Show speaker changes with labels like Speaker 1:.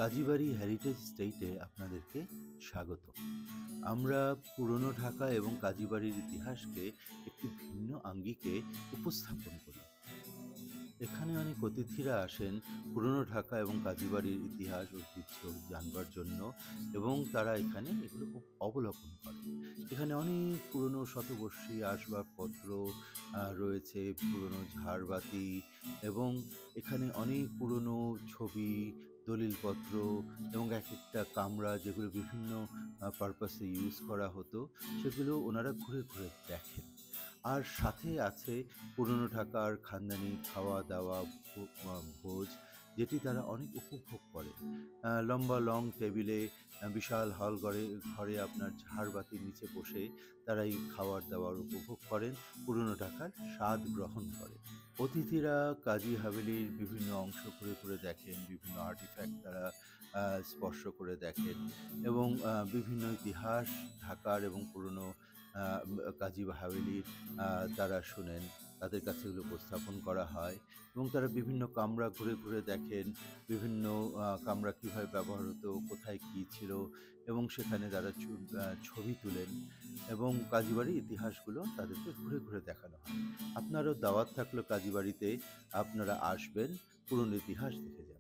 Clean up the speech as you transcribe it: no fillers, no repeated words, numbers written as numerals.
Speaker 1: Kazibari heritage স্টেটে আপনাদেরকে স্বাগত। আমরা পুরনো ঢাকা এবং কাজীবাড়ির ইতিহাসকে একটি ভিন্ন আঙ্গিকে উপস্থাপন করি। এখানে অনেক অতিথিরা আসেন পুরনো ঢাকা এবং কাজীবাড়ির ইতিহাস ঐতিহ্য জানবার জন্য, এবং তারা এখানে এগুলো খুব অবলোকন করে। এখানে অনেক পুরনো শতবর্ষী আসবাবপত্র রয়েছে, পুরনো ঝাড়বাতি, এবং এখানে অনেক পুরনো ছবি, দলিলপত্র, এবং এক একটা কামরা যেগুলো বিভিন্ন পারপাসে ইউজ করা হতো, সেগুলো ওনারা ঘুরে ঘুরে দেখেন। আর সাথে আছে পুরনো ঢাকার খানদানি খাওয়া-দাওয়া, ভোজ, যেটি তারা অনেক উপভোগ করে। লম্বা লং টেবিলে বিশাল হল ঘরে আপনার ঝাড়বাতির নিচে বসে তারা এই খাওয়ার-দাওয়ার উপভোগ করেন, পুরনো ঢাকার স্বাদ গ্রহণ করেন। অতিথিরা কাজী হাভেলির বিভিন্ন অংশ ঘুরে ঘুরে দেখেন, বিভিন্ন আর্টিফ্যাক্ট তারা স্পর্শ করে দেখেন, এবং বিভিন্ন ইতিহাস ঢাকার এবং পুরনো আ কাজী হাভেলির তারা শোনেন। তাদের কাছে এগুলো উপস্থাপন করা হয়, এবং তারা বিভিন্ন কামরা ঘুরে ঘুরে দেখেন, বিভিন্ন কামরা কীভাবে ব্যবহার হতো, কোথায় কী ছিল, এবং সেখানে তারা ছবি তুলেন, এবং কাজীবাড়ির ইতিহাসগুলো তাদেরকে ঘুরে ঘুরে দেখানো হয়। আপনারও দাওয়াত থাকলো কাজীবাড়িতে, আপনারা আসবেন, পুরনো ইতিহাস দেখে যাবেন।